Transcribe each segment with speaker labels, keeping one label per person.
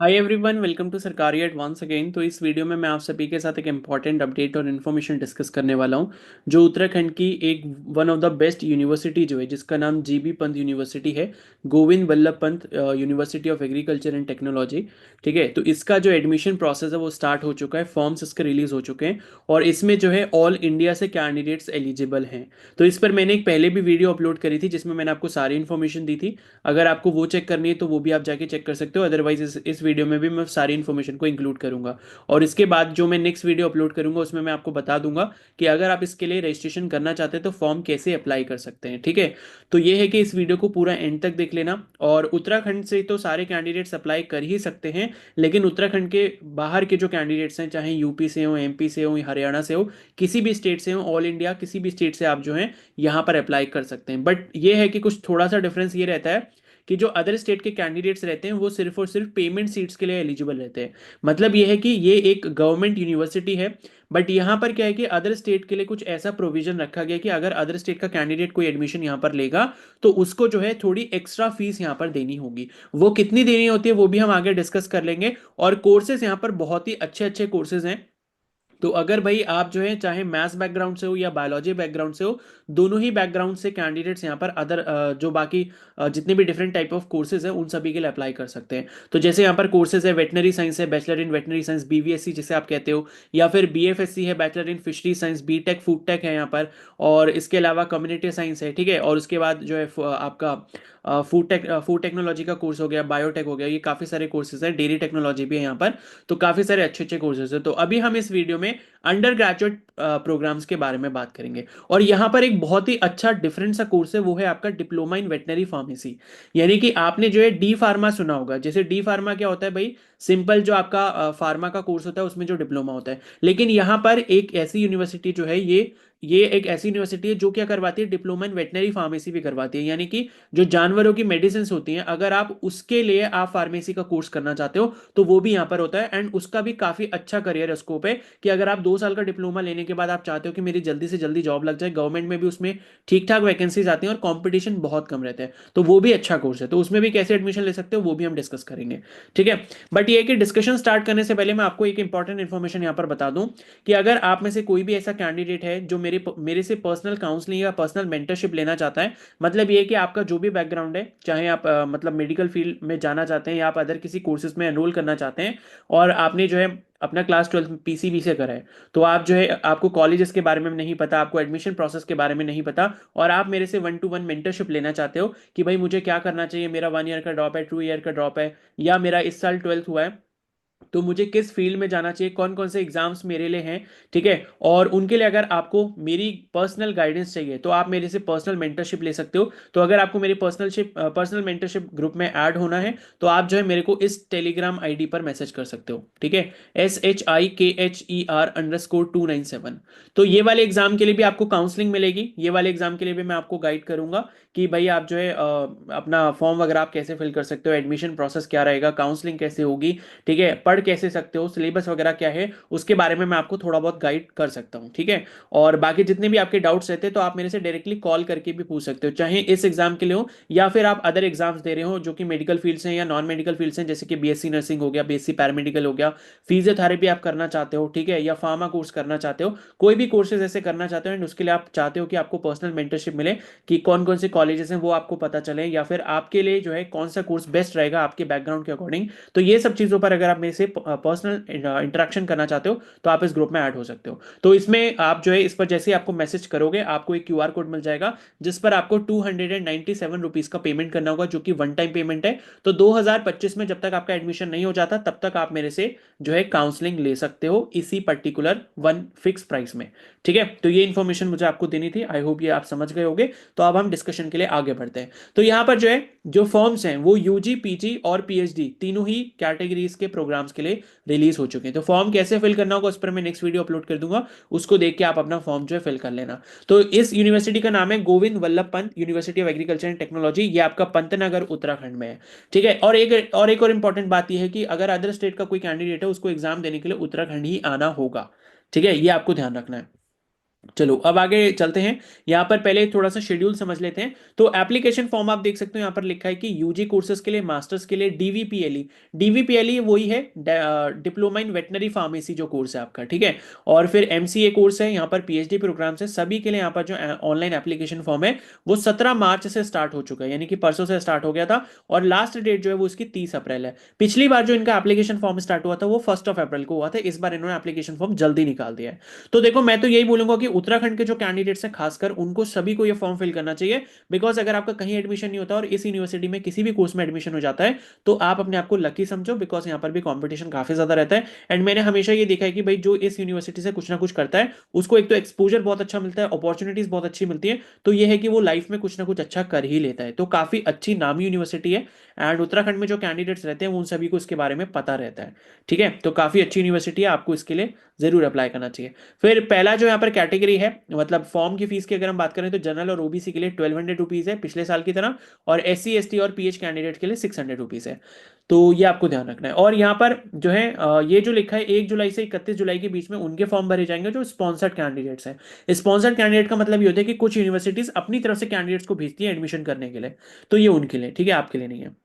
Speaker 1: Hi everyone, welcome to सरकारी advance again. तो इस वीडियो में मैं आप सभी के साथ एक इम्पॉर्टेंट अपडेट और इन्फॉर्मेशन डिस्कस करने वाला हूं, जो उत्तराखंड की एक one of the best university जो है, जिसका नाम जीबी पंत यूनिवर्सिटी है। Govind Vallabh Pant university of agriculture and technology. ठीक है, तो इसका जो एडमिशन प्रोसेस है वो स्टार्ट हो चुका है, फॉर्म्स इसके रिलीज हो चुके हैं। और इसमें जो है ऑल इंडिया से कैंडिडेट्स एलिजिबल हैं। तो इस पर मैंने एक पहले भी वीडियो अपलोड करी थी, जिसमें मैंने आपको सारी इन्फॉर्मेशन दी थी। अगर आपको वो चेक करनी है तो वो भी आप जाके चेक कर सकते हो। अदरवाइज इस वीडियो में भी मैं सारी इन्फॉर्मेशन को इंक्लूड करूंगा। और इसके बाद जो मैं नेक्स्ट वीडियो अपलोड करूंगा उसमें मैं आपको बता दूंगा कि अगर आप इसके लिए रजिस्ट्रेशन करना चाहते हैं तो फॉर्म कैसे अप्लाई कर सकते हैं। ठीक है, तो ये है कि इस वीडियो को पूरा एंड तक देख लेना। और उत्तराखंड से तो सारे कैंडिडेट्स अप्लाई कर ही सकते हैं, लेकिन उत्तराखंड के बाहर के जो कैंडिडेट्स हैं, चाहे यूपी से हो, एमपी से हो, हरियाणा से हो, किसी भी स्टेट से हो, ऑल इंडिया किसी भी स्टेट से आप जो है यहाँ पर अप्लाई कर सकते हैं। बट ये है कि कुछ थोड़ा सा डिफरेंस ये रहता है कि जो अदर स्टेट के कैंडिडेट्स रहते हैं वो सिर्फ और सिर्फ पेमेंट सीट्स के लिए एलिजिबल रहते हैं। मतलब ये है कि ये एक गवर्नमेंट यूनिवर्सिटी है। बट यहाँ पर क्या है कि अदर स्टेट के लिए कुछ ऐसा प्रोविजन रखा गया कि अगर अदर स्टेट का कैंडिडेट कोई एडमिशन यहाँ पर लेगा तो उसको जो है थोड़ी एक्स्ट्रा फीस यहाँ पर देनी होगी। वो कितनी देनी होती है वो भी हम आगे डिस्कस कर लेंगे। और कोर्सेज यहाँ पर बहुत ही अच्छे अच्छे कोर्सेज हैं। तो अगर भाई आप जो है चाहे मैथ्स बैकग्राउंड से हो या बायोलॉजी बैकग्राउंड से हो, दोनों ही बैकग्राउंड से कैंडिडेट्स यहाँ पर अदर जो बाकी जितने भी डिफरेंट टाइप ऑफ कोर्सेज हैं उन सभी के लिए अप्लाई कर सकते हैं। तो जैसे यहाँ पर कोर्सेज है, वेटनरी साइंस है, bachelor in veterinary science, BVSc जिसे आप कहते हो, या फिर बीएफएससी है, bachelor in fishery science, BTech food tech है यहाँ पर। और इसके अलावा कम्युनिटी साइंस है। ठीक है, और उसके बाद जो है आपका फूड टेक्नोलॉजी का कोर्स हो गया, बायोटेक हो गया, ये काफ़ी सारे कोर्सेज हैं, डेयरी टेक्नोलॉजी भी है यहाँ पर। तो काफ़ी सारे अच्छे अच्छे कोर्सेज हैं। तो अभी हम इस वीडियो में अंडर ग्रेजुएट प्रोग्राम्स के बारे में बात करेंगे। और यहाँ पर एक बहुत ही अच्छा डिफरेंट सा कोर्स है, वो है आपका डिप्लोमा इन वेटनरी फार्मेसी। यानी कि आपने जो है डी फार्मा सुना होगा। जैसे डी फार्मा क्या होता है भाई, सिंपल जो आपका फार्मा का कोर्स होता है उसमें जो डिप्लोमा होता है। लेकिन यहाँ पर एक ऐसी यूनिवर्सिटी जो है, ये एक ऐसी यूनिवर्सिटी है जो क्या करवाती है, डिप्लोमा इन वेटनरी फार्मेसी भी करवाती है। यानी कि जो जानवरों की मेडिसिन होती हैं, अगर आप उसके लिए आप फार्मेसी का कोर्स करना चाहते हो तो वो भी यहाँ पर होता है। एंड उसका भी काफ़ी अच्छा करियर स्कोप है कि अगर आप 2 साल का डिप्लोमा लेने के बाद आप चाहते हो कि मेरी जल्दी से जल्दी जॉब लग जाए, गवर्नमेंट में भी उसमें ठीक ठाक वैकेंसीज आती हैं और कंपटीशन बहुत कम रहता है, तो वो भी अच्छा कोर्स है। तो उसमें भी कैसे एडमिशन ले सकते हो वो भी हम डिस्कस करेंगे। ठीक है, बट ये कि डिस्कशन स्टार्ट करने से पहले मैं आपको एक इंपॉर्टेंट इन्फॉर्मेशन यहाँ पर बता दूं कि अगर आप में से कोई भी ऐसा कैंडिडेट है जो मेरे से पर्सनल काउंसलिंग या पर्सनल मेंटरशिप लेना चाहता है, मतलब ये है कि आपका जो भी बैकग्राउंड है, चाहे आप मतलब मेडिकल फील्ड में जाना चाहते हैं या आप अदर किसी कोर्सेज में एनरोल करना चाहते हैं, और आपने जो है अपना क्लास 12 पीसीबी से करा है, तो आप जो है आपको कॉलेजेस के बारे में नहीं पता, आपको एडमिशन प्रोसेस के बारे में नहीं पता, और आप मेरे से 1-to-1 मेंटरशिप लेना चाहते हो कि भाई मुझे क्या करना चाहिए, मेरा 1 ईयर का ड्रॉप है, 2 ईयर का ड्रॉप है, या मेरा इस साल 12th हुआ है, तो मुझे किस फील्ड में जाना चाहिए, कौन कौन से एग्जाम्स मेरे लिए हैं। ठीक है, और उनके लिए अगर आपको मेरी पर्सनल गाइडेंस चाहिए तो आप मेरे से पर्सनल मेंटरशिप ले सकते हो। तो अगर आपको मेरी पर्सनल मेंटरशिप ग्रुप में ऐड होना है तो आप जो है मेरे को इस टेलीग्राम आईडी पर मैसेज कर सकते हो। ठीक है, SHIKHER_297। तो ये वाले एग्जाम के लिए भी आपको काउंसलिंग मिलेगी, ये वाले एग्जाम के लिए भी मैं आपको गाइड करूंगा कि भाई आप जो है अपना फॉर्म वगैरह आप कैसे फिल कर सकते हो, एडमिशन प्रोसेस क्या रहेगा, काउंसलिंग कैसे होगी, ठीक है, पढ़ कैसे सकते हो, सिलेबस वगैरह क्या है, उसके बारे में मैं आपको थोड़ा बहुत गाइड कर सकता हूँ। ठीक है, और बाकी जितने भी आपके डाउट्स रहते हैं तो आप मेरे से डायरेक्टली कॉल करके भी पूछ सकते हो, चाहे इस एग्जाम के लिए हो या फिर आप अदर एग्जाम्स दे रहे हो जो कि मेडिकल फील्ड से या नॉन मेडिकल फील्ड से, जैसे कि बीएससी नर्सिंग हो गया, बीएससी पैरामेडिकल हो गया, फिजियोथेरेपी आप करना चाहते हो, ठीक है, या फार्मा कोर्स करना चाहते हो, कोई भी कोर्सेज ऐसे करना चाहते हो एंड उसके लिए आप चाहते हो कि आपको पर्सनल मेंटरशिप मिले, कि कौन कौन से कॉलेजेस हैं वो आपको पता चले, या फिर आपके लिए जो है कौन सा कोर्स बेस्ट रहेगा आपके बैकग्राउंड के अकॉर्डिंग, तो ये सब चीज़ों पर अगर आप मेरे से पर्सनल इंटरेक्शन करना चाहते हो तो आप इस ग्रुप में ऐड हो सकते हो। तो इसमें आप जो है इस पर जैसे ही आपको मैसेज करोगे आपको एक क्यूआर कोड मिल जाएगा, जिस पर आपको 297 रुपीज़ का पेमेंट करना होगा, जो कि वन टाइम पेमेंट है। तो 2025 में जब तक आपका एडमिशन नहीं हो जाता तब तक आप मेरे से जो है काउंसलिंग ले सकते हो इसी पर्टिकुलर वन फिक्स प्राइस में। ठीक है, तो ये इन्फॉर्मेशन मुझे आपको देनी थी, आई होप ये आप समझ गए होगे। तो अब हम डिस्कशन के लिए आगे बढ़ते हैं। तो यहाँ पर जो है जो फॉर्म्स हैं वो यूजी, पीजी और पीएचडी तीनों ही कैटेगरीज के प्रोग्राम्स के लिए रिलीज हो चुके हैं। तो फॉर्म कैसे फिल करना होगा उस पर मैं नेक्स्ट वीडियो अपलोड कर दूंगा, उसको देख के आप अपना फॉर्म जो है फिल कर लेना। तो इस यूनिवर्सिटी का नाम है Govind Vallabh Pant university of agriculture and technology, ये आपका पंतनगर उत्तराखंड में है। ठीक है, और इंपॉर्टेंट बात यह है कि अगर अदर स्टेट का कोई कैंडिडेट है उसको एग्जाम देने के लिए उत्तराखंड ही आना होगा। ठीक है, ये आपको ध्यान रखना है। चलो अब आगे चलते हैं। यहाँ पर पहले थोड़ा सा शेड्यूल समझ लेते हैं। तो एप्लीकेशन फॉर्म आप देख सकते हो, यहाँ पर लिखा है कि यूजी कोर्सेज के लिए, मास्टर्स के लिए डीवीपीएलई। डीवीपीएलई वही है, डिप्लोमा इन वेटनरी फार्मेसी जो कोर्स है आपका, ठीक है। और फिर एमसीए कोर्स है, यहाँ पर पीएचडी प्रोग्राम है सभी के लिए। यहाँ पर जो ऑनलाइन एप्लीकेशन फॉर्म है वो 17 मार्च से स्टार्ट हो चुका है, यानी कि परसों से स्टार्ट हो गया था। और लास्ट डेट जो है वो इसकी 30 अप्रैल है। पिछली बार जो इनका एप्लीकेशन फॉर्म स्टार्ट हुआ था वो 1 अप्रैल को हुआ था, इस बार इन्होंने एप्लीकेशन फॉर्म जल्दी निकाल दिया है। तो देखो मैं तो यही बोलूंगा कि उत्तराखंड के जो कैंडिडेट्स हैं खासकर उनको सभी को ये फॉर्म फिल करना चाहिए। बिकॉज अगर आपका कहीं एडमिशन नहीं होता और इस यूनिवर्सिटी में किसी भी कोर्स में एडमिशन हो जाता है तो आप अपने आप को लकी समझो, बिकॉज यहाँ पर भी कॉम्पिटिशन काफी ज्यादा रहता है। एंड मैंने हमेशा ये देखा है कि भाई जो इस यूनिवर्सिटी से कुछ ना कुछ करता है उसको एक तो एक्सपोजर बहुत अच्छा मिलता है, अपॉर्चुनिटीज बहुत अच्छी मिलती है, तो ये है कि वो लाइफ में कुछ ना कुछ अच्छा कर ही लेता है। तो काफी अच्छी नामी यूनिवर्सिटी है। एंड उत्तराखंड में जो कैंडिडेट्स रहते हैं उन सभी को इसके बारे में पता रहता है, ठीक है। तो काफी अच्छी यूनिवर्सिटी है, आपको इसके लिए जरूर अप्लाई करना चाहिए। फिर पहला जो यहाँ पर कैटेगरी है, मतलब फॉर्म की फीस की अगर हम बात करें तो जनरल और ओबीसी के लिए 1200 रुपीज है पिछले साल की तरह, और एससी एसटी और पीएच कैंडिडेट के लिए 600 रुपीज है। तो ये आपको ध्यान रखना है। और यहाँ पर जो है ये जो लिखा है 1 जुलाई से 31 जुलाई के बीच में उनके फॉर्म भरे जाएंगे जो स्पॉन्सर्ड कैंडिडेट्स हैं। स्पॉन्सर्ड कैंडिडेट का मतलब ये होता है कि कुछ यूनिवर्सिटीज अपनी तरफ से कैंडिडेट्स को भेजती है एडमिशन करने के लिए, तो ये उनके लिए, ठीक है, आपके लिए नहीं है,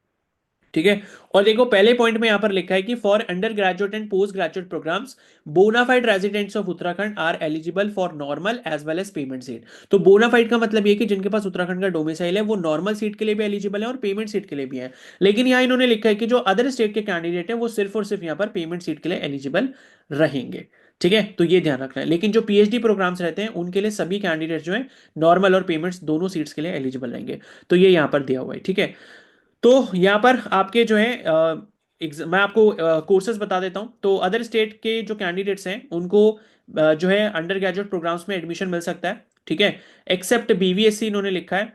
Speaker 1: ठीक है। और देखो पहले पॉइंट में यहां पर लिखा है कि for undergraduate and postgraduate programmes bona fide residents of Uttarakhand are eligible for normal as well as payment seat. तो बोनाफाइड का मतलब ये कि जिनके पास उत्तराखंड का डोमिसाइल है वो नॉर्मल सीट के लिए भी एलिजिबल है और पेमेंट सीट के लिए भी है। लेकिन यहाँ इन्होंने लिखा है कि जो अदर स्टेट के कैंडिडेट है वो सिर्फ और सिर्फ यहाँ पर पेमेंट सीट के लिए एलिजिबल रहेंगे, ठीक है। तो ये ध्यान रखना है। लेकिन जो पीएचडी प्रोग्राम्स रहते हैं उनके लिए सभी कैंडिडेट जो है नॉर्मल और पेमेंट्स दोनों सीट्स के लिए एलिजिबल रहेंगे। तो ये यहाँ पर दिया हुआ है, ठीक है। तो यहाँ पर आपके जो है मैं आपको कोर्सेज बता देता हूँ। तो अदर स्टेट के जो कैंडिडेट्स हैं उनको जो है अंडर ग्रेजुएट प्रोग्राम्स में एडमिशन मिल सकता है, ठीक है, एक्सेप्ट बीवीएससी इन्होंने लिखा है,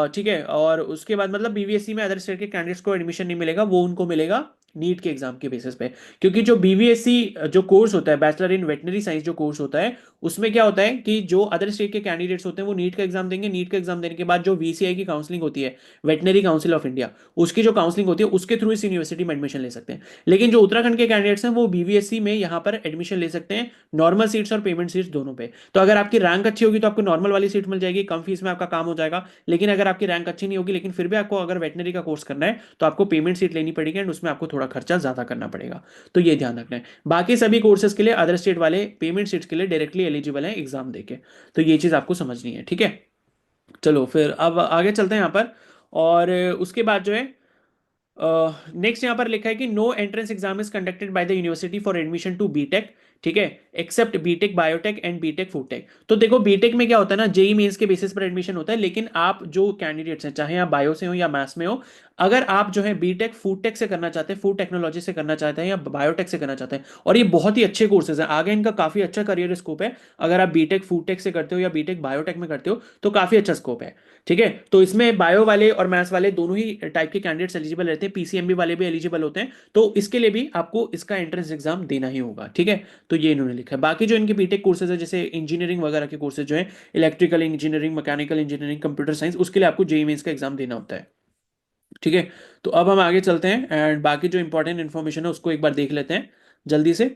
Speaker 1: ठीक है। और उसके बाद मतलब बीवीएससी में अदर स्टेट के कैंडिडेट्स को एडमिशन नहीं मिलेगा, वो उनको मिलेगा नीट के एग्जाम के बेसिस पे। क्योंकि जो बीवीएससी जो कोर्स होता है, बैचलर इन वेटनरी साइंस जो कोर्स होता है, उसमें क्या होता है कि जो अदर स्टेट के कैंडिडेट्स होते हैं वो नीट का एग्जाम देंगे। नीट का एग्जाम देने के बाद जो वीसीआई की काउंसलिंग होती है, वेटनरी काउंसिल ऑफ इंडिया, उसकी जो काउंसलिंग होती है उसके थ्रू इस यूनिवर्सिटी में एडमिशन ले सकते हैं। लेकिन जो उत्तराखंड के कैंडिडेट्स हैं वो बीवीएससी में यहाँ पर एडमिशन ले सकते हैं, नॉर्मल सीट्स और पेमेंट सीट्स दोनों पे। तो अगर आपकी रैंक अच्छी होगी तो आपको नॉर्मल वाली सीट मिल जाएगी, कम फीस में आपका काम हो जाएगा। लेकिन अगर आपकी रैंक अच्छी नहीं होगी लेकिन फिर भी आपको अगर वेटनरी का कोर्स करना है तो आपको पेमेंट सीट लेनी पड़ेगी एंड उसमें आपको थोड़ा खर्चा ज्यादा करना पड़ेगा। तो ये ध्यान रखना है। बाकी सभी कोर्सेज के लिए अदर स्टेट वाले पेमेंट सीट्स के लिए डायरेक्टली एलिजिबल है एग्जाम देके। तो ये चीज आपको समझनी है, ठीक है। चलो फिर अब आगे चलते हैं यहाँ पर। और उसके बाद जो है नेक्स्ट यहाँ पर लिखा है कि no entrance exam is conducted by the university for admission to B Tech, ठीक है, except B Tech biotech and B Tech food tech. तो देखो बीटेक में क्या होता है ना, जेई मेंस के बेसिस पर एडमिशन होता है। लेकिन आप जो कैंडिडेट्स हैं चाहे आप बायो से हो या मैथ्स में हो, अगर आप जो है बीटेक फूडटेक से करना चाहते हैं, फूड टेक्नोलॉजी से करना चाहते हैं या बायोटेक से करना चाहते हैं, और ये बहुत ही अच्छे कोर्सेज हैं, आगे इनका काफी अच्छा करियर स्कोप है। अगर आप बीटेक फूडटेक से करते हो या बीटेक बायोटेक में करते हो तो काफी अच्छा स्कोप है, ठीक है। तो इसमें बायो वाले और मैथ्स वाले दोनों ही टाइप के कैंडिडेट्स एलिजिबल रहते हैं, पीसीएमबी वाले भी एलिजिबल होते हैं। तो इसके लिए भी आपको इसका एंट्रेंस एग्जाम देना ही होगा, ठीक है। तो ये इन्होंने लिखा है। बाकी जो इनके बीटेक कोर्सेज है जैसे इंजीनियरिंग वगैरह के कोर्सेज जो है, electrical engineering, mechanical engineering, computer science, उसके लिए आपको जेई मेंस का एग्जाम देना होता है, ठीक है। तो अब हम आगे चलते हैं एंड बाकी जो इंपॉर्टेंट इन्फॉर्मेशन है उसको एक बार देख लेते हैं जल्दी से।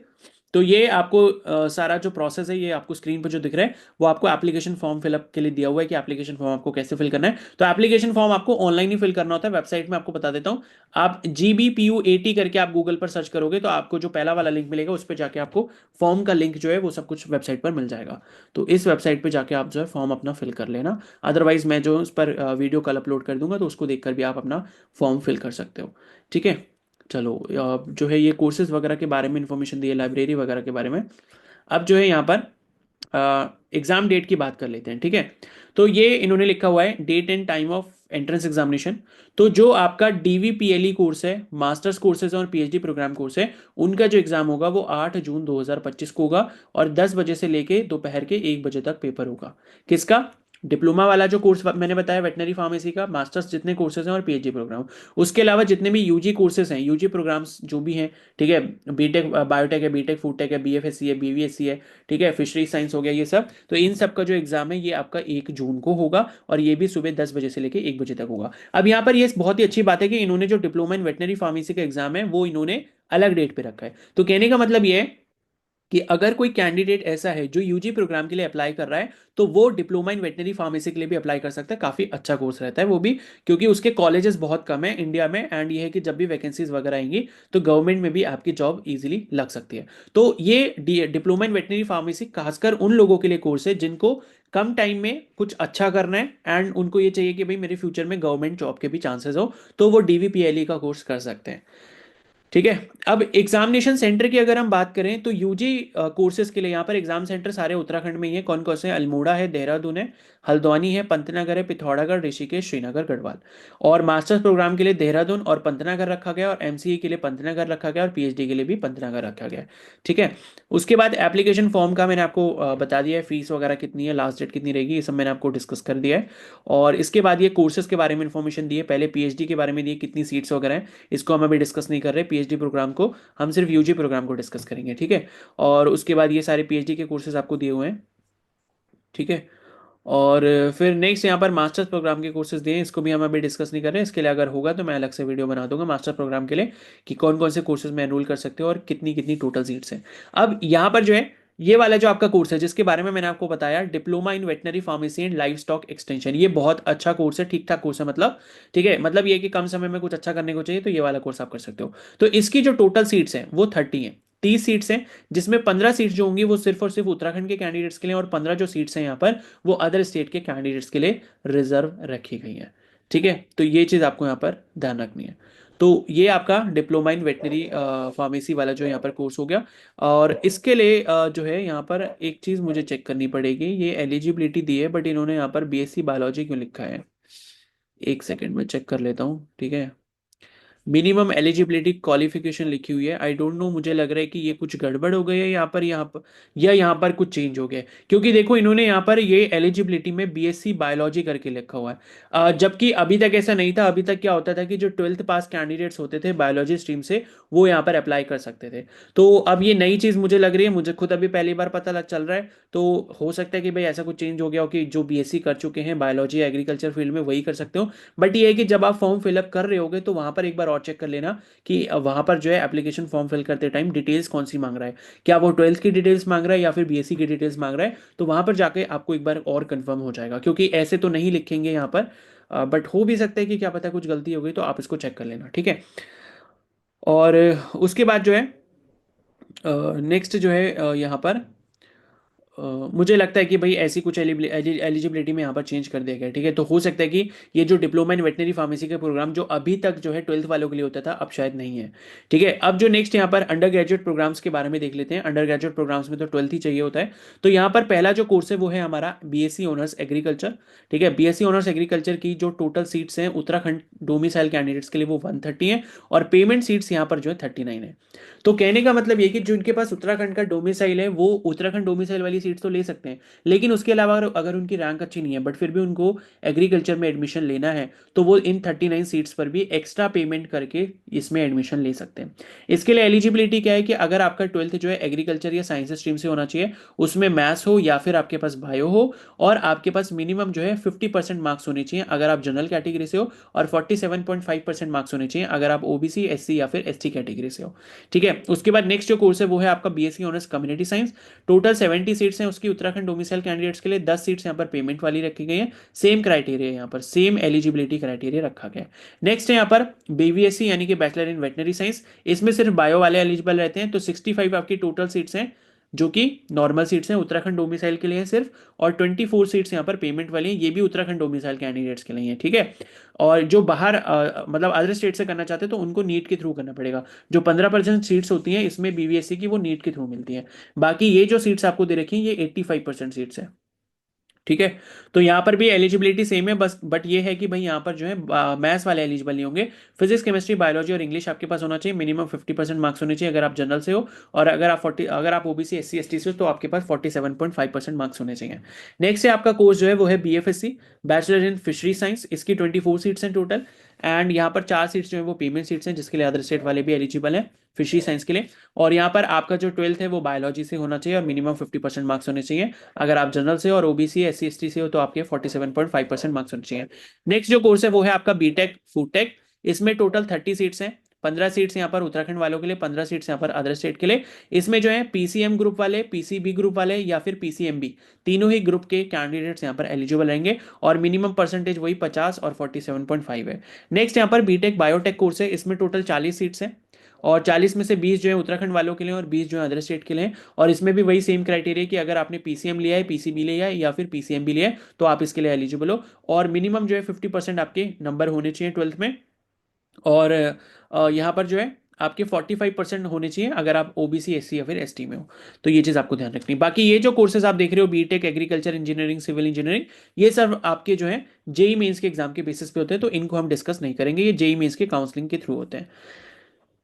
Speaker 1: तो ये आपको सारा जो प्रोसेस है ये आपको स्क्रीन पर जो दिख रहा है वो आपको एप्लीकेशन फॉर्म फिलअप के लिए दिया हुआ है कि एप्लीकेशन फॉर्म आपको कैसे फिल करना है। तो एप्लीकेशन फॉर्म आपको ऑनलाइन ही फिल करना होता है, वेबसाइट में आपको बता देता हूँ। आप GBPUAT करके आप गूगल पर सर्च करोगे तो आपको जो पहला वाला लिंक मिलेगा उस पर जाके आपको फॉर्म का लिंक जो है वो सब कुछ वेबसाइट पर मिल जाएगा। तो इस वेबसाइट पर जाके आप जो है फॉर्म अपना फिल कर लेना। अदरवाइज मैं जो उस पर वीडियो कल अपलोड कर दूंगा तो उसको देखकर भी आप अपना फॉर्म फिल कर सकते हो, ठीक है। चलो जो है ये कोर्सेज वगैरह के बारे में इंफॉर्मेशन दी है, लाइब्रेरी वगैरह के बारे में। अब जो है यहाँ पर एग्जाम डेट की बात कर लेते हैं, ठीक है। तो ये इन्होंने लिखा हुआ है date and time of entrance examination. तो जो आपका डीवीपीएलई कोर्स है, मास्टर्स कोर्सेज और पीएचडी प्रोग्राम कोर्स है, उनका जो एग्जाम होगा वो 8 जून 2025 को होगा और 10 बजे से लेके दोपहर के 1 बजे तक पेपर होगा। किसका? डिप्लोमा वाला जो कोर्स मैंने बताया वेटनरी फार्मेसी का, मास्टर्स जितने कोर्सेज हैं और पीएचडी प्रोग्राम, उसके अलावा जितने भी यूजी कोर्सेज हैं, यूजी प्रोग्राम्स जो भी हैं, ठीक है, बीटेक बायोटेक है, बीटेक फूडटेक है, बीएफएससी है, बीवीएससी है, ठीक है, फिशरी साइंस हो गया, ये सब। तो इन सब का जो एग्जाम है ये आपका 1 जून को होगा और ये भी सुबह 10 बजे से लेकर 1 बजे तक होगा। अब यहाँ पर ये बहुत ही अच्छी बात है कि इन्होंने जो डिप्लोमा इन वेटनरी फार्मेसी का एग्जाम है वो इन्होंने अलग डेट पे रखा है। तो कहने का मतलब ये है कि अगर कोई कैंडिडेट ऐसा है जो यूजी प्रोग्राम के लिए अप्लाई कर रहा है, तो वो डिप्लोमा इन वेटनरी फार्मेसी के लिए भी अप्लाई कर सकता है। काफ़ी अच्छा कोर्स रहता है वो भी, क्योंकि उसके कॉलेजेस बहुत कम है इंडिया में, एंड ये है कि जब भी वैकेंसीज वगैरह आएंगी तो गवर्नमेंट में भी आपकी जॉब इजीली लग सकती है। तो ये डिप्लोमा इन वेटनरी फार्मेसी खासकर उन लोगों के लिए कोर्स है जिनको कम टाइम में कुछ अच्छा करना है, एंड उनको ये चाहिए कि भाई मेरे फ्यूचर में गवर्नमेंट जॉब के भी चांसेस हो, तो वो डीवीपीएलई का कोर्स कर सकते हैं। ठीक है। अब एग्जामिनेशन सेंटर की अगर हम बात करें तो यूजी कोर्सेज के लिए यहाँ पर एग्जाम सेंटर सारे उत्तराखंड में ही है। कौन कौन से? अल्मोड़ा है, देहरादून है, हल्द्वानी है, पंतनगर है, पिथौरागढ़, ऋषिकेश, श्रीनगर, गढ़वाल। और मास्टर्स प्रोग्राम के लिए देहरादून और पंतनगर रखा गया, और एमसीए के लिए पंतनगर रखा गया, और पीएचडी के लिए भी पंतनगर रखा गया। ठीक है। उसके बाद एप्लीकेशन फॉर्म का मैंने आपको बता दिया है, फीस वगैरह कितनी है, लास्ट डेट कितनी रहेगी, ये सब मैंने आपको डिस्कस कर दिया है। और इसके बाद ये कोर्सेज के बारे में इन्फॉर्मेशन दी है, पहले पीएचडी के बारे में दी है, कितनी सीट्स वगैरह हैं, इसको हम अभी डिस्कस नहीं कर रहे पीएचडी प्रोग्राम को, हम सिर्फ यूजी प्रोग्राम को डिस्कस करेंगे। ठीक है। और उसके बाद ये सारे पीएचडी के कोर्सेज आपको दिए हुए हैं। ठीक है। और फिर नेक्स्ट यहाँ पर मास्टर्स प्रोग्राम के कोर्सेज दिए हैं, इसको भी हम अभी डिस्कस नहीं कर रहे हैं। इसके लिए अगर होगा तो मैं अलग से वीडियो बना दूंगा मास्टर प्रोग्राम के लिए, कि कौन कौन से कोर्सेज में एनरोल कर सकते हो और कितनी कितनी टोटल सीट्स हैं। अब यहाँ पर जो है, ये वाला जो आपका कोर्स है जिसके बारे में मैंने आपको बताया, diploma in veterinary pharmacy and life stock extension, ये बहुत अच्छा कोर्स है, ठीक ठाक कोर्स है मतलब। ठीक है, मतलब ये कि कम समय में कुछ अच्छा करने को चाहिए तो ये वाला कोर्स आप कर सकते हो। तो इसकी जो टोटल सीट्स हैं वो 30 हैं, 30 सीट्स हैं, जिसमें 15 सीट्स जो होंगी वो सिर्फ और सिर्फ उत्तराखंड के कैंडिडेट्स के लिए, और 15 जो सीट्स हैं यहाँ पर वो अदर स्टेट के कैंडिडेट्स के लिए रिजर्व रखी गई हैं। ठीक है, तो ये चीज़ आपको यहाँ पर ध्यान रखनी है। तो ये आपका डिप्लोमा इन वेटनरी फार्मेसी वाला जो यहाँ पर कोर्स हो गया। और इसके लिए जो है यहाँ पर एक चीज़ मुझे चेक करनी पड़ेगी, ये एलिजिबिलिटी दी है बट इन्होंने यहाँ पर बीएससी बायोलॉजी क्यों लिखा है, एक सेकेंड में चेक कर लेता हूँ। ठीक है। मिनिमम एलिजिबिलिटी क्वालिफिकेशन लिखी हुई है, आई डोंट नो, मुझे लग रहा है कि ये कुछ गड़बड़ हो गई है यहाँ पर या यहाँ पर कुछ चेंज हो गया है। क्योंकि देखो इन्होंने यहाँ पर ये एलिजिबिलिटी में बीएससी बायोलॉजी करके लिखा हुआ है, जबकि अभी तक ऐसा नहीं था। अभी तक क्या होता था कि जो 12th पास कैंडिडेट्स होते थे बायोलॉजी स्ट्रीम से, वो यहाँ पर अप्लाई कर सकते थे। तो अब ये नई चीज़ मुझे लग रही है, मुझे खुद अभी पहली बार पता लग चल रहा है। तो हो सकता है कि भाई ऐसा कुछ चेंज हो गया हो कि जो बीएससी कर चुके हैं बायोलॉजी एग्रीकल्चर फील्ड में वही कर सकते हो। बट ये है कि जब आप फॉर्म फिलअप कर रहे होगे तो वहां पर एक बार और चेक कर लेना कि वहां पर जो है एप्लीकेशन फॉर्म फिल करते टाइम डिटेल्स कौन सी मांग रहा है, क्या वो 12th की डिटेल्स मांग रहा है या फिर बीएससी की डिटेल्स मांग रहा है। तो वहां पर जाके आपको एक बार और कंफर्म हो जाएगा, क्योंकि ऐसे तो नहीं लिखेंगे यहाँ पर, बट हो भी सकता है कि क्या पता कुछ गलती हो गई, तो आप इसको चेक कर लेना। ठीक है। और उसके बाद जो है नेक्स्ट जो है यहाँ पर मुझे लगता है कि भाई ऐसी कुछ एलिजिबिलिटी में यहाँ पर चेंज कर दिया गया है। ठीक है, तो हो सकता है कि ये जो डिप्लोमा इन वेटनरी फार्मेसी का प्रोग्राम जो अभी तक जो है 12th वालों के लिए होता था, अब शायद नहीं है। ठीक है। अब जो नेक्स्ट यहाँ पर अंडर ग्रेजुएट प्रोग्राम्स के बारे में देख लेते हैं। अंडर ग्रेजुएट प्रोग्राम्स में तो 12th ही चाहिए होता है। तो यहाँ पर पहला जो कोर्स है वो है हमारा बीएससी ऑनर्स एग्रीकल्चर। ठीक है, बीएससी ऑनर्स एग्रीकल्चर की जो टोटल सीट्स हैं उत्तराखंड डोमिसाइल कैंडिडेट्स के लिए वो 130 है, और पेमेंट सीट्स यहाँ पर जो है 39 है। तो कहने का मतलब ये कि जो इनके पास उत्तराखंड का डोमिसाइल है वो उत्तराखंड डोमिसाइल वाली सीट्स तो ले सकते हैं, लेकिन उसके अलावा अगर उनकी रैंक अच्छी नहीं है बट फिर भी उनको एग्रीकल्चर में एडमिशन लेना है, तो वो इन 39 सीट्स पर भी एक्स्ट्रा पेमेंट करके इसमें एडमिशन ले सकते हैं। इसके लिए एलिजिबिलिटी क्या है कि अगर आपका 12th जो है एग्रीकल्चर या साइंस स्ट्रीम से होना चाहिए, उसमें मैथ्स हो या फिर आपके पास बायो हो, और आपके पास मिनिमम जो है 50% मार्क्स होने चाहिए अगर आप जनरल कैटेगरी से हो, और 47.5% मार्क्स होने चाहिए अगर आप ओबीसी, एससी या फिर एसटी कैटेगरी से हो। ठीक है। उसके बाद नेक्स्ट जो कोर्स है वो है आपका BSc honours community science. Total 70 seats हैं उसकी उत्तराखंड डोमिसाइल कैंडिडेट्स के लिए, 10 सीट्स यहाँ पर पेमेंट वाली रखी गई है। सेम क्राइटेरिया यहाँ पर, सेम एलिजिबिलिटी क्राइटेरिया रखा गया है। नेक्स्ट है यहाँ पर बीवीएससी यानी कि बैचलर इन वेटनरी साइंस, इसमें सिर्फ बायो वाले एलिजिबल रहते हैं। तो 65 आपकी टोटल सीट्स हैं जो कि नॉर्मल सीट्स हैं उत्तराखंड डोमिसाइल के लिए सिर्फ, और 24 सीट्स यहाँ पर पेमेंट वाली हैं, ये भी उत्तराखंड डोमिसाइल कैंडिडेट्स के लिए हैं। ठीक है। और जो बाहर मतलब अदर स्टेट से करना चाहते हैं तो उनको नीट के थ्रू करना पड़ेगा। जो 15% सीट्स होती हैं इसमें बीवीएससी की वो नीट के थ्रू मिलती हैं। बाकी ये जो सीट्स आपको दे रखी हैं ये 85% सीट्स है। ठीक है। तो यहाँ पर भी एलिजिबिलिटी सेम है, बस बट ये है कि भाई यहाँ पर जो है मैथ्स वाले एलिजिबल नहीं होंगे। फिजिक्स, केमिस्ट्री, बायोलॉजी और इंग्लिश आपके पास होना चाहिए। मिनिमम 50% मार्क्स होने चाहिए अगर आप जनरल से हो, और अगर आप ओबीसी, एससी, एसटी से हो तो आपके पास 47.5% मार्क्स होने चाहिए। नेक्स्ट है आपका कोर्स जो है वो है BFSc, bachelor in fishery science. इसकी 24 सीट्स हैं टोटल, एंड यहाँ पर 4 सीट्स जो है वो पेमेंट सीट्स हैं, जिसके लिए अदर स्टेट वाले भी एलिजिबल हैं फिशरी साइंस के लिए। और यहाँ पर आपका जो 12th है वो बायोलॉजी से होना चाहिए और मिनिमम 50% मार्क्स होने चाहिए। अगर आप जनरल से और ओबीसी, एससी, एसटी से हो तो आपके 47.5% मार्क्स होने चाहिए। नेक्स्ट जो कोर्स है वो है आपका बीटेक फूड टेक। इसमें टोटल 30 सीट्स हैं, 15 सीट्स यहाँ पर उत्तराखंड वालों के लिए, 15 सीट्स यहाँ पर अदर स्टेट के लिए। इसमें जो है पीसीएम ग्रुप वाले, पीसीबी ग्रुप वाले या फिर पीसीएमबी, तीनों ही ग्रुप के कैंडिडेट्स यहाँ पर एलिजिबल रहेंगे और मिनिमम परसेंटेज वही 50 और 47.5 है। नेक्स्ट यहाँ पर बीटेक बायोटेक कोर्स है, इसमें टोटल 40 सीट्स हैं और 40 में से 20 जो है उत्तराखंड वालों के लिए और 20 जो है अदर स्टेट के लिए। और इसमें भी वही सेम क्राइटेरिया कि अगर आपने पीसीएम लिया है, पीसीबी लिया है या फिर पीसीएमबी लिया है तो आप इसके लिए एलिजिबल हो। और मिनिमम जो है 50% आपके नंबर होने चाहिए 12th में। और यहाँ पर जो है आपके 45% होने चाहिए अगर आप ओबीसी, एससी या फिर एसटी में हो। तो ये चीज़ आपको ध्यान रखनी है। बाकी ये जो कोर्सेज आप देख रहे हो, BTech, agriculture engineering, civil engineering, ये सब आपके जो है जेई मेंस के एग्जाम के बेसिस पे होते हैं, तो इनको हम डिस्कस नहीं करेंगे, ये जेई मेंस के काउंसलिंग के थ्रू होते हैं।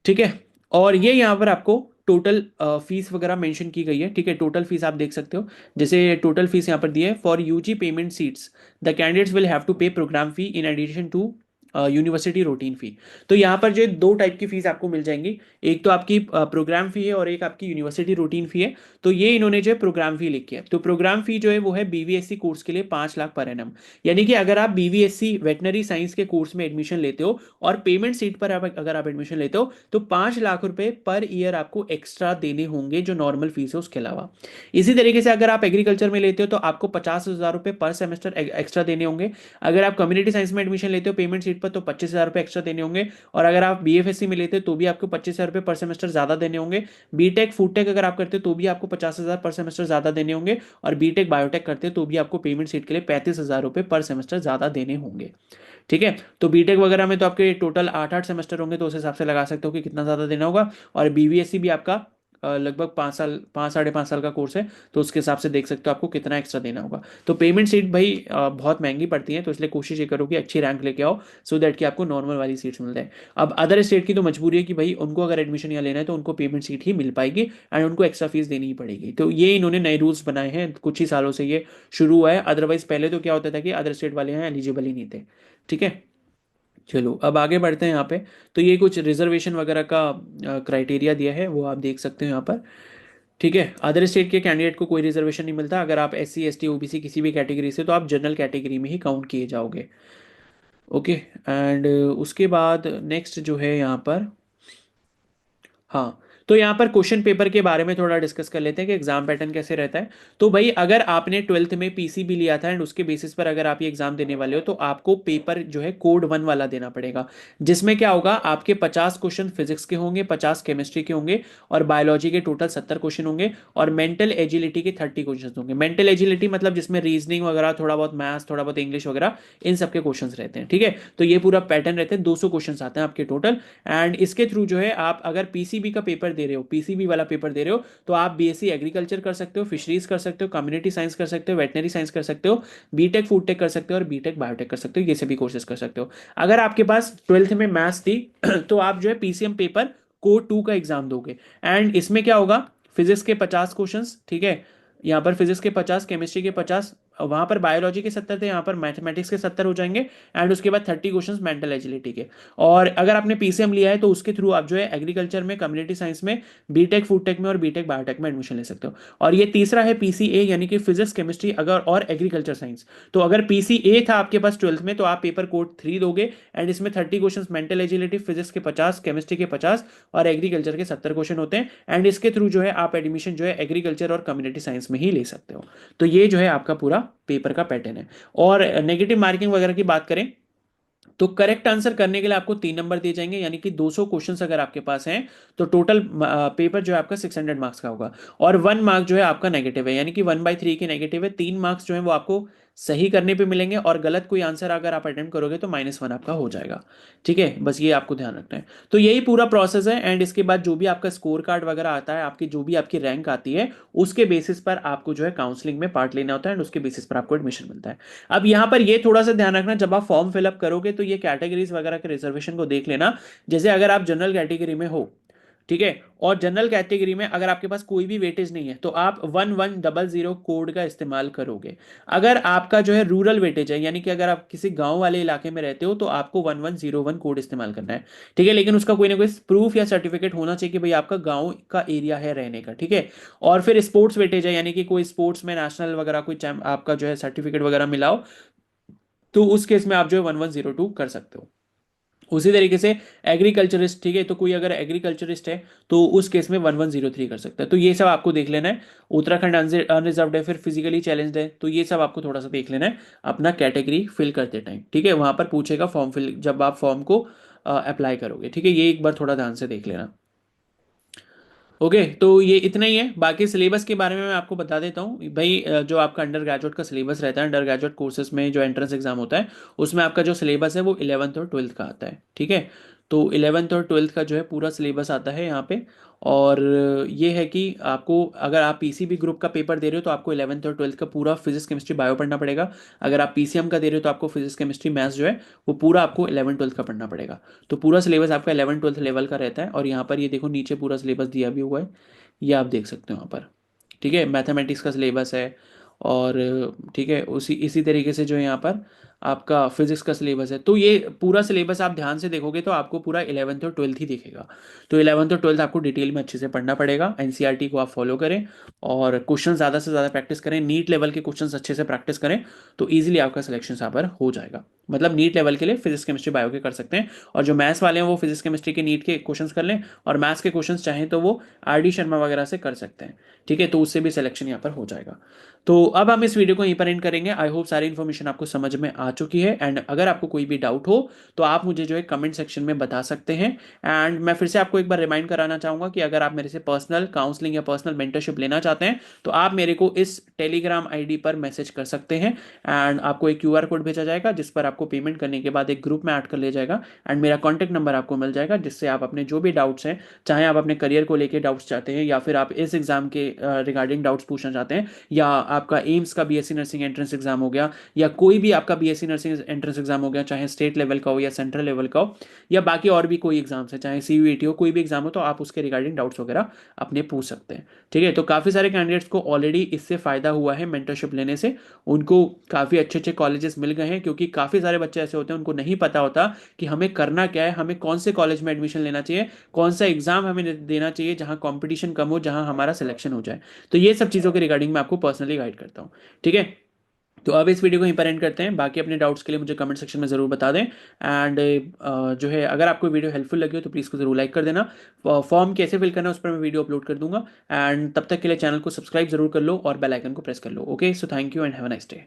Speaker 1: ठीक है। और ये यहाँ पर आपको टोटल फीस वगैरह मेंशन की गई है। ठीक है, टोटल फीस आप देख सकते हो। जैसे टोटल फीस यहाँ पर दी है, for UG payment seats the candidates will have to pay programme fee in addition to university routine fee. तो यहाँ पर जो दो टाइप की फीस आपको मिल जाएंगी, एक तो आपकी प्रोग्राम फी है और एक आपकी यूनिवर्सिटी रूटीन फी है। तो ये इन्होंने जो है प्रोग्राम फी लिखी है। तो प्रोग्राम फी जो है वो है बीवीएससी कोर्स के लिए 5 लाख पर एनम। यानी कि अगर आप बीवीएससी वेटनरी साइंस के कोर्स में एडमिशन लेते हो और पेमेंट सीट पर अगर आप एडमिशन लेते हो तो 5 लाख रुपए पर ईयर आपको एक्स्ट्रा देने होंगे जो नॉर्मल फीस है उसके अलावा। इसी तरीके से अगर आप एग्रीकल्चर में लेते हो तो आपको 50,000 रुपए पर सेमेस्टर एक्स्ट्रा देने होंगे। अगर आप कम्युनिटी साइंस में एडमिशन लेते हो पेमेंट सीट पर तो 25,000 रुपए एक्स्ट्रा देने होंगे। और अगर आप बीएफएससी में लेते हो तो भी आपको 25,000 रुपए पर सेमेस्टर ज्यादा देने होंगे। बीटेक फूडटेक अगर आप करते हो तो भी आपको 50,000 पर सेमेस्टर ज्यादा देने होंगे। और बीटेक बायोटेक करते हो तो भी आपको पेमेंट सीट के लिए 35,000 रुपए पर सेमेस्टर ज्यादा देने होंगे। ठीक है। तो बीटेक वगैरह में तो आपके टोटल 8-8 सेमेस्टर होंगे, तो उस हिसाब से लगा सकते हो कि कितना ज़्यादा देना होगा। और बीवीएससी भी आपका लगभग 5 साल, 5 साढ़े 5 साल का कोर्स है, तो उसके हिसाब से देख सकते हो आपको कितना एक्स्ट्रा देना होगा। तो पेमेंट सीट भाई बहुत महंगी पड़ती है, तो इसलिए कोशिश ये करो कि अच्छी रैंक लेके आओ सो दैट कि आपको नॉर्मल वाली सीट्स मिल जाए। अब अदर स्टेट की तो मजबूरी है कि भाई उनको अगर एडमिशन यहाँ लेना है तो उनको पेमेंट सीट ही मिल पाएगी एंड उनको एक्स्ट्रा फीस देनी ही पड़ेगी। तो ये इन्होंने नए रूल्स बनाए हैं, कुछ ही सालों से ये शुरू हुआ है। अदरवाइज पहले तो क्या होता था कि अदर स्टेट वाले यहाँ एलिजिबल ही नहीं थे। ठीक है। चलो अब आगे बढ़ते हैं यहाँ पे। तो ये कुछ रिजर्वेशन वगैरह का क्राइटेरिया दिया है, वो आप देख सकते हो यहाँ पर। ठीक है। अदर स्टेट के कैंडिडेट को कोई रिजर्वेशन नहीं मिलता। अगर आप S C, S T, OBC किसी भी कैटेगरी से, तो आप जनरल कैटेगरी में ही काउंट किए जाओगे। ओके। एंड उसके बाद नेक्स्ट जो है यहाँ पर, हाँ, तो यहाँ पर क्वेश्चन पेपर के बारे में थोड़ा डिस्कस कर लेते हैं कि एग्जाम पैटर्न कैसे रहता है। तो भाई अगर आपने 12th में पीसीबी लिया था एंड उसके बेसिस पर अगर आप ये एग्जाम देने वाले हो तो आपको पेपर जो है कोड 1 वाला देना पड़ेगा, जिसमें क्या होगा, आपके 50 क्वेश्चन फिजिक्स के होंगे, 50 केमिस्ट्री के होंगे और बायोलॉजी के टोटल 70 क्वेश्चन होंगे और मेंटल एजिलिटी के 30 क्वेश्चन होंगे। मेंटल एजिलिटी मतलब जिसमें रीजनिंग वगैरह, थोड़ा बहुत मैथ्स, थोड़ा बहुत इंग्लिश वगैरह, इन सबके क्वेश्चन रहते हैं। ठीक है। तो ये पूरा पैटर्न रहते हैं, 200 क्वेश्चन आते हैं आपके टोटल। एंड इसके थ्रू जो है आप अगर पीसीबी का पेपर दे रहे हो, पीसीबी वाला पेपर दे रहे हो, तो आप बीएससी एग्रीकल्चर कर सकते हो, फिशरीज कर सकते हो, कम्युनिटी साइंस कर सकते हो, वेटनरी साइंस कर सकते हो, बीटेक फूड टेक कर सकते हो और बीटेक बायोटेक कर सकते हो। ये सभी कोर्सेज कर सकते हो। अगर आपके पास 12th में मैथ्स थी तो आप जो है पीसीएम पेपर कोड 2 का एग्जाम दोगे। एंड इसमें क्या होगा, फिजिक्स के 50 क्वेश्चन। ठीक है। यहाँ पर फिजिक्स के 50, केमिस्ट्री के 50, वहां पर बायोलॉजी के 70 थे, यहाँ पर मैथमेटिक्स के 70 हो जाएंगे। एंड उसके बाद 30 क्वेश्चंस मेंटल एजिलिटी के। और अगर आपने पीसीएम लिया है तो उसके थ्रू आप जो है एग्रीकल्चर में, कम्युनिटी साइंस में, बीटेक फूड टेक में और बीटेक बायोटेक में एडमिशन ले सकते हो। और ये तीसरा है पीसीए, यानी कि फिजिक्स, केमिस्ट्री अगर और एग्रीकल्चर साइंस। तो अगर पीसीए था आपके पास 12th में तो आप पेपर कोड 3 दोगे एंड इसमें 30 क्वेश्चन मेंटल एजिलिटी, फिजिक्स के 50, केमिस्ट्री के 50 और एग्रीकल्चर के 70 क्वेश्चन होते हैं। एंड इसके थ्रू जो है आप एडमिशन जो है एग्रीकल्चर और कम्युनिटी साइंस में ही ले सकते हो। तो ये जो है आपका पूरा पेपर का पैटर्न है। और नेगेटिव मार्किंग वगैरह की बात करें तो करेक्ट आंसर करने के लिए आपको 3 नंबर दिए जाएंगे, यानी कि 200 क्वेश्चंस अगर आपके पास हैं तो टोटल पेपर जो है आपका 600 मार्क्स का होगा। और 1 मार्क जो है आपका नेगेटिव है, यानी कि 1/3 की नेगेटिव है। 3 मार्क्स जो है वो आपको सही करने पे मिलेंगे और गलत कोई आंसर अगर आप अटेम्प्ट करोगे तो -1 आपका हो जाएगा। ठीक है, बस ये आपको ध्यान रखना है। तो यही पूरा प्रोसेस है। एंड इसके बाद जो भी आपका स्कोर कार्ड वगैरह आता है, आपकी जो भी आपकी रैंक आती है, उसके बेसिस पर आपको जो है काउंसलिंग में पार्ट लेना होता है एंड उसके बेसिस पर आपको एडमिशन मिलता है। अब यहाँ पर ये थोड़ा सा ध्यान रखना, जब आप फॉर्म फिलअप करोगे तो ये कैटेगरीज वगैरह के रिजर्वेशन को देख लेना। जैसे अगर आप जनरल कैटेगरी में हो, ठीक है, और जनरल कैटेगरी में अगर आपके पास कोई भी वेटेज नहीं है तो आप 1100 कोड का इस्तेमाल करोगे। अगर आपका जो है रूरल वेटेज है, यानी कि अगर आप किसी गांव वाले इलाके में रहते हो तो आपको 1101 कोड इस्तेमाल करना है। ठीक है, लेकिन उसका कोई ना कोई प्रूफ या सर्टिफिकेट होना चाहिए कि भाई आपका गांव का एरिया है रहने का। ठीक है। और फिर स्पोर्ट्स वेटेज है, यानी कि कोई स्पोर्ट्स में नेशनल वगैरह कोई आपका जो है सर्टिफिकेट वगैरह मिलाओ, तो उस केस में आप जो है 1102 कर सकते हो। उसी तरीके से एग्रीकल्चरिस्ट, ठीक है, तो कोई अगर एग्रीकल्चरिस्ट है तो उस केस में 1103 कर सकता है। तो ये सब आपको देख लेना है। उत्तराखंड अनरिजर्व्ड है, फिर फिजिकली चैलेंज्ड है, तो ये सब आपको थोड़ा सा देख लेना है अपना कैटेगरी फिल करते टाइम, ठीक है। वहां पर पूछेगा फॉर्म फिल, जब आप फॉर्म को अप्लाई करोगे, ठीक है, ये एक बार थोड़ा ध्यान से देख लेना। ओके, तो ये इतना ही है। बाकी सिलेबस के बारे में मैं आपको बता देता हूँ भाई। जो आपका अंडर ग्रेजुएट का सिलेबस रहता है, अंडर ग्रेजुएट कोर्सेज में जो एंट्रेंस एग्जाम होता है, उसमें आपका जो सिलेबस है वो 11th और 12th का आता है, ठीक है। तो 11th और 12th का जो है पूरा सिलेबस आता है यहाँ पे। और ये है कि आपको, अगर आप पीसीबी ग्रुप का पेपर दे रहे हो तो आपको 11th और 12th का पूरा फिजिक्स केमिस्ट्री बायो पढ़ना पड़ेगा। अगर आप पीसीएम का दे रहे हो तो आपको फिजिक्स केमिस्ट्री मैथ्स जो है वो पूरा आपको 11th 12th का पढ़ना पड़ेगा। तो पूरा सिलेबस आपका 11th 12th लेवल का रहता है। और यहाँ पर ये देखो नीचे पूरा सिलेबस दिया भी हुआ है, ये आप देख सकते हो यहाँ पर, ठीक है। मैथमेटिक्स का सिलेबस है। और ठीक है, उसी इसी तरीके से जो है यहाँ पर आपका फिजिक्स का सिलेबस है। तो ये पूरा सिलेबस आप ध्यान से देखोगे तो आपको पूरा 11th और 12th ही दिखेगा। तो 11th और 12th आपको डिटेल में अच्छे से पढ़ना पड़ेगा। एनसीईआरटी को आप फॉलो करें और क्वेश्चन ज़्यादा से ज़्यादा प्रैक्टिस करें, नीट लेवल के क्वेश्चन अच्छे से प्रैक्टिस करें, तो ईजिली आपका सिलेक्शन यहाँ पर हो जाएगा। मतलब नीट लेवल के लिए फिजिक्स केमिस्ट्री बायो के कर सकते हैं। और जो मैथ्स वाले हैं वो फिजिक्स केमिस्ट्री के नीट के क्वेश्चंस कर लें, और मैथ्स के क्वेश्चंस चाहें तो वो आर डी शर्मा वगैरह से कर सकते हैं, ठीक है। तो उससे भी सिलेक्शन यहाँ पर हो जाएगा। तो अब हम इस वीडियो को यहीं पर एंड करेंगे। आई होप सारी इन्फॉर्मेशन आपको समझ में आ चुकी है। एंड अगर आपको कोई भी डाउट हो तो आप मुझे जो है कमेंट सेक्शन में बता सकते हैं। एंड मैं फिर से आपको एक बार रिमाइंड कराना चाहूँगा कि अगर आप मेरे से पर्सनल काउंसलिंग या पर्सनल मेंटरशिप लेना चाहते हैं तो आप मेरे को इस टेलीग्राम आईडी पर मैसेज कर सकते हैं। एंड आपको एक क्यूआर कोड भेजा जाएगा जिस पर आपको पेमेंट करने के बाद एक ग्रुप में ऐड कर लिया जाएगा। एंड मेरा कॉन्टैक्ट नंबर आपको मिल जाएगा, जिससे आप अपने जो भी डाउट्स हैं, चाहे आप अपने करियर को लेकर डाउट्स चाहते हैं या फिर आप इस एग्जाम के रिगार्डिंग डाउट्स पूछना चाहते हैं, या आपका एम्स का बीएससी नर्सिंग एंट्रेंस एग्जाम हो गया, या कोई भी आपका बीएससी नर्सिंग एंट्रेंस एग्जाम हो गया, चाहे स्टेट लेवल का हो या सेंट्रल लेवल का हो, या बाकी और भी कोई एग्जाम्स है, चाहे सीयूईटी हो, कोई भी एग्जाम हो, तो आप उसके रिगार्डिंग डाउट्स वगैरह अपने पूछ सकते हैं, ठीक है। तो काफ़ी सारे कैंडिडेट्स को ऑलरेडी इससे फ़ायदा हुआ है मेंटरशिप लेने से। उनको काफ़ी अच्छे अच्छे कॉलेजेस मिल गए हैं, क्योंकि काफ़ी सारे बच्चे ऐसे होते हैं उनको नहीं पता होता कि हमें करना क्या है, हमें कौन से कॉलेज में एडमिशन लेना चाहिए, कौन सा एग्जाम हमें देना चाहिए जहाँ कंपटीशन कम हो, जहाँ हमारा सिलेक्शन हो जाए। तो ये सब चीज़ों के रिगार्डिंग मैं आपको पर्सनली गाइड करता हूँ, ठीक है। तो अब इस वीडियो को यहीं पर एंड करते हैं। बाकी अपने डाउट्स के लिए मुझे कमेंट सेक्शन में ज़रूर बता दें। एंड जो है, अगर आपको वीडियो हेल्पफुल लगी हो तो प्लीज़ को ज़रूर लाइक कर देना। फॉर्म कैसे फिल करना है उस पर मैं वीडियो अपलोड कर दूंगा। एंड तब तक के लिए चैनल को सब्सक्राइब जरूर कर लो और बेल आइकन को प्रेस कर लो। Okay, so thank you and have a nice day.